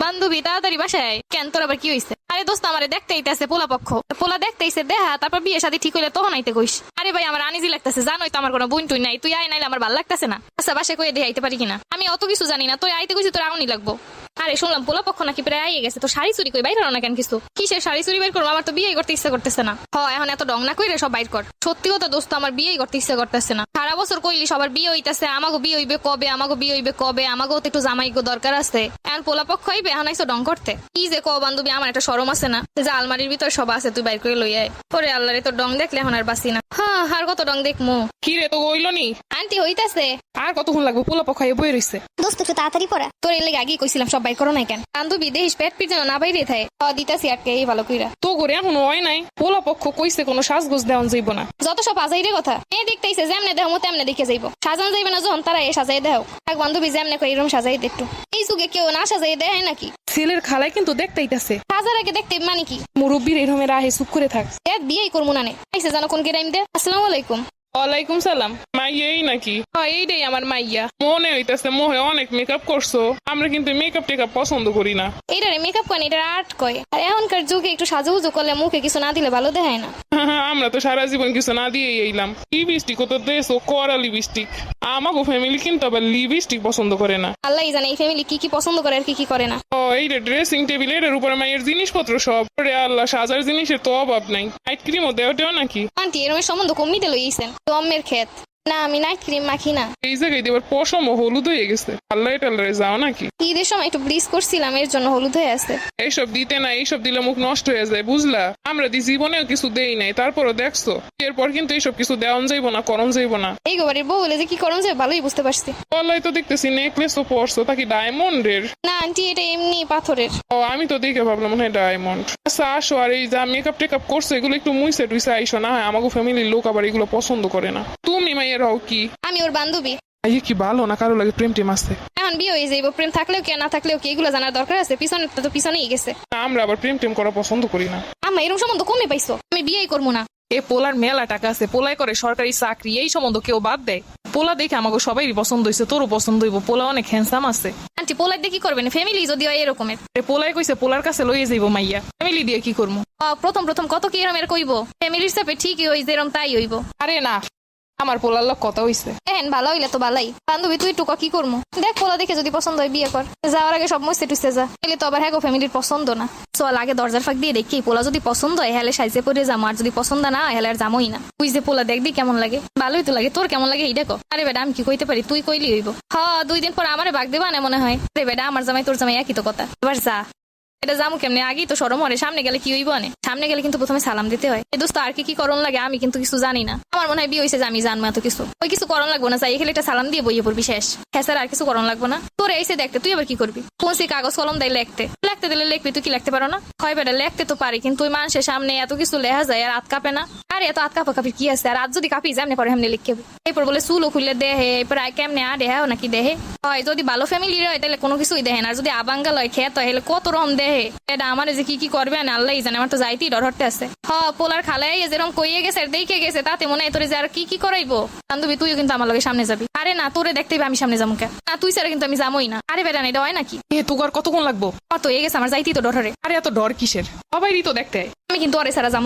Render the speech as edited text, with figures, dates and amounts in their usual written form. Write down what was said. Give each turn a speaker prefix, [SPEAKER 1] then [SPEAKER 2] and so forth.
[SPEAKER 1] বান্ধবী তাড়াতাড়ি বাসায়। কেন তোর আবার কি হইছে? আরে দোস্ত আমারে দেখতে আইতাছে পোলা পক্ষ। পোলা দেখতে আইছে দেখা, তারপর বিয়ে শাদী ঠিক হইলে তখন আইতে কইস। আরে ভাই আমার আনিজি লাগতেছে, জানোই তো আমার কোনো বোন টুই নাই, তুই আয় নাইলে আমার ভালো লাগতেছে না। আচ্ছা বাসায় কইয়ে দিয়ে আইতে পারি কিনা? আমি অত কিছু জানি না, তুই আইতে কইছি তোর আউনি লাগবো। আরে শুনলাম পোলা পক্ষ নাকি প্রায় আইয়ে গেছে, তো শাড়ি চুরি কই বাইর হলো না কেন কিছু? কিসের শাড়ি চুরি বের করবো? আমার তো বিয়ে করতে ইচ্ছা করতেছে না। এখন এত ডং না কইরে সব বাইর কর। সত্যি কথা দোস্ত আমার বিয়ে করতে ইচ্ছা করতেছে না। সারা বছর কইলি সবার বিয়ে হইতাছে, আমাগো বিয়ে হইবে কবে, আমাগো বিয়ে হইবে কবে, আমাগো তো একটু জামাইগো দরকার আছে। এখন পোলা পক্ষ হইবে, এখন আইসো ডং করতে। কি যে কও বান্ধবী, আমার একটা শরম আছে না যে আলমারির ভিতর সব আছে, তুই বাইর করে লই আয়। ওরে আল্লাহ রে, তোর ডং দেখলে এখন আর বাঁচি না। আর কত ডং দেখমু?
[SPEAKER 2] কি রে, তো হইল নি?
[SPEAKER 1] আন্টি হইতাছে।
[SPEAKER 2] আর কতক্ষণ লাগবে? পোলা পক্ষায় বই রইছে।
[SPEAKER 1] দোস্ত একটু তাড়াতাড়ি পড়া। তোর এর লেগে আগেই কইছিলাম সব বাইর করো নাই কেন? বান্ধবী দেহিস পেট পিট যেন না বাইরে থাকে। দিতাছি আটকে এই ভালো কইরা।
[SPEAKER 2] তো করে এখন হয় নাই। পোলা পক্ষ কইছে কোনো সাজগোজ দেওয়ান যাইব না।
[SPEAKER 1] যত সব আজাইরে কথা। মেয়ে দেখতেইছে যেমনে দেহ মতো তেমনে দেখে যাইব। সাজান যাইবে না যখন তারা এ সাজাই দেও। এক বান্ধবী যেমনে কই এরকম সাজাই দে একটু। এই যুগে কেউ না সাজাই দেয় নাকি?
[SPEAKER 2] ছেলের খালাই কিন্তু দেখতেইতাছে।
[SPEAKER 1] সাজার আগে দেখতে মানে কি?
[SPEAKER 2] মুরব্বীর এরমে রাহে চুপ করে থাক।
[SPEAKER 1] বিয়েই করবো না নে। আইসে জানো কোন গেরাইম দে। আসসালামু আলাইকুম।
[SPEAKER 2] ওয়ালাইকুম সালাম। মাইয়াই নাকি? এইটাই আমার মাইয়া। মনে হইতাছে মোহে অনেক মেকআপ করছো। আমরা কিন্তু মেকআপ টেকআপ পছন্দ করি না।
[SPEAKER 1] এইটারে মেকআপ কয় না, এটা আর্ট কয়। আর এখনকার যুগে একটু সাজুগুজু করলে মুখে কিছু না দিলে ভালো দেখায় না।
[SPEAKER 2] আমরা তো সারা জীবন কিছু না দিয়ে এইলাম। লিপস্টিক তো দেশো করা লিপস্টিক। আমাগো ফ্যামিলি কিন্তু আবার লিপস্টিক পছন্দ করে না।
[SPEAKER 1] আল্লাহই জানে এই ফ্যামিলি কি কি পছন্দ করে আর কি কি করে না।
[SPEAKER 2] এইটা ড্রেসিং টেবিল, এটার উপরে মায়ের জিনিসপত্র সব। আল্লাহ, সাজার জিনিসের তো অভাব নাই। নাইট ক্রিমও দেওয়া নাকি?
[SPEAKER 1] আন্টি এরমের সম্বন্ধ কমিতে লইছেন দমের ক্ষেত। না আমি নাইট ক্রিম মাখি না।
[SPEAKER 2] এই জায়গায় দেবার পশম হলুদ হয়ে গেছে। আল্লাহ টাল্লারে যাও নাকি?
[SPEAKER 1] ঈদের সময় একটু ব্লিচ করছিলাম, এর জন্য হলুদ হয়ে আছে।
[SPEAKER 2] এইসব দিতে না, এইসব দিলে মুখ নষ্ট হয়ে যায়, বুঝলা? আমরা জীবনেও কিছু দেই নাই, তারপরও দেখছো। এরপর কিন্তু এইসব কিছু দেওয়ান যাইব না, করণ যাইব না।
[SPEAKER 1] এই গোবারের বউ বলে যে কি করণ যায় ভালোই বুঝতে পারছি।
[SPEAKER 2] আল্লাহ তো দেখতেছি নেকলেসও পরছো, তা কি ডায়মন্ডের?
[SPEAKER 1] না আন্টি এটা এমনি পাথরের।
[SPEAKER 2] আমি তো দেখে ভাবলাম মনে হয় ডায়মন্ড। আচ্ছা আসো, আর এই যা মেকআপ টেকআপ করছো এগুলো একটু মুইসে টুইসে আইসো না। হয় আমাকে ফ্যামিলির লোক আবার এগুলো পছন্দ করে না। তুমি মাইয়ের হও কি?
[SPEAKER 1] আমি ওর বান্ধবী।
[SPEAKER 2] আইয়ে কি ভালো না কারো লাগে প্রেম টেম আছে?
[SPEAKER 1] এখন বিয়ে হয়ে যাইব, প্রেম থাকলেও কি না থাকলেও কি এগুলো জানার দরকার আছে? পিছনেরটা তো পিছনেই গেছে।
[SPEAKER 2] আমরা আবার প্রেম টেম করা পছন্দ করি না।
[SPEAKER 1] আম্মা এরকম সম্বন্ধ কমে পাইছো, আমি বিয়েই করবো না।
[SPEAKER 2] এ পোলার মেলা টাকা আছে, পোলাই করে সরকারি চাকরি, এই সম্বন্ধ কেউ বাদ দেয়? পোলা দেখে আমাকে সবাই পছন্দ হয়েছে, তোরও পছন্দ হইব। পোলা অনেক হ্যান্ডসাম আছে।
[SPEAKER 1] আন্টি পোলাই দিয়ে কি করবেন? ফ্যামিলি যদি হয় এরকমের।
[SPEAKER 2] পোলাই কইছে পোলার কাছে লইয়ে যাইব মাইয়া। ফ্যামিলি দিয়ে কি করবো?
[SPEAKER 1] প্রথম প্রথম কত কি এরমের কইব, ফ্যামিলির সাথে ঠিকই হই যেরম তাই হইব।
[SPEAKER 2] আরে না, আমার পোলার লোক কথা হইছে।
[SPEAKER 1] ভালো হইলে তো ভালাই। বান্ধবী তুই টুকা কি করবো? দেখ পোলা দেখে যদি পছন্দ হয় বিয়ে কর। যাওয়ার আগে সব মুছতে টুসতে যা, এলে তো আবার হ্যাঁ ফ্যামিলির পছন্দ না। চল আগে দরজার ফাঁক দিয়ে দেখি, পোলা যদি পছন্দ হয় হেলে সাইজে পরে যাবো, আর যদি পছন্দ না হেলে আর যাবোই না। তুই যে পোলা দেখবি কেমন লাগে, ভালোই তো লাগে। তোর কেমন লাগে এই দেখো। আরে বেটা আমি কি কইতে পারি, তুই কইলি হইব। 2 দিন পর আমারে ভাগ দেবা না মনে হয়। আরে বেটা আমার জামাই তোর জামাই একই তো কথা। এবার যা। এটা যাবো কেমনে? আগেই তো সরম হরে, সামনে গেলে কি হইব? আনে সামনে গেলে কিন্তু প্রথমে সালাম দিতে হয়। এই দোস্ত আর কি কি করণ লাগে আমি কিন্তু কিছু জানি না। আমার মনে হয় বিয়ে হয়েছে যে আমি জানবো এত কিছু। ওই কিছু করণ লাগবো না, চাই এখানে একটা সালাম দিয়ে বইয়ে পড়বি, শেষ। হ্যাঁ স্যার আর কিছু করণ লাগবো না। তোর এসে দেখতে তুই আবার কি করবি? কোন সে কাগজ কলম দেয় লিখতে দিলে লিখবি, তুই কি লিখতে পারো না? হয় বেটা লিখতে তো পারি, কিন্তু ওই মানুষের সামনে এত কিছু লেখা যায় আর হাত কাঁপে না। আরে এত হাত কাঁপি কি আছে? আর আজ যদি কাঁপি যেমনি পরে এমনি লিখবে। এরপর বলে চুলও খুললে দেহে, এরপর কেমনে আর দেহে নাকি দেহে হয়। যদি ভালো ফ্যামিলির হয় তাহলে কোনো কিছুই দেহে না, আর যদি আবাঙ্গাল হয় খেত হয় কত রকম দেহে। এটা আমার যে কি কি করবে না আল্লাহ জানে, আমার তো যাইতেই ডর হতে আছে। পোলার খালাই যেরকম কইয়ে গেছে আর দেখে গেছে, তাতে মনে হয় তোরে যে আর কি কি করাইবো। বান্ধবী তুইও কিন্তু আমার লগে সামনে যাবি। আরে না তোরে দেখতেই আমি সামনে যাবো কে না, তুই স্যার কিন্তু আমি যাবোই না। আরে বেটা এটা হয় নাকি?
[SPEAKER 2] তোর কতক্ষণ লাগবো?
[SPEAKER 1] তো হয়ে গেছে আমার যাইতেই তো ডর হরে।
[SPEAKER 2] আরে এত ডর কিসের? সবাই তো দেখতে।
[SPEAKER 1] আমি কিন্তু আরে সারা যাবো।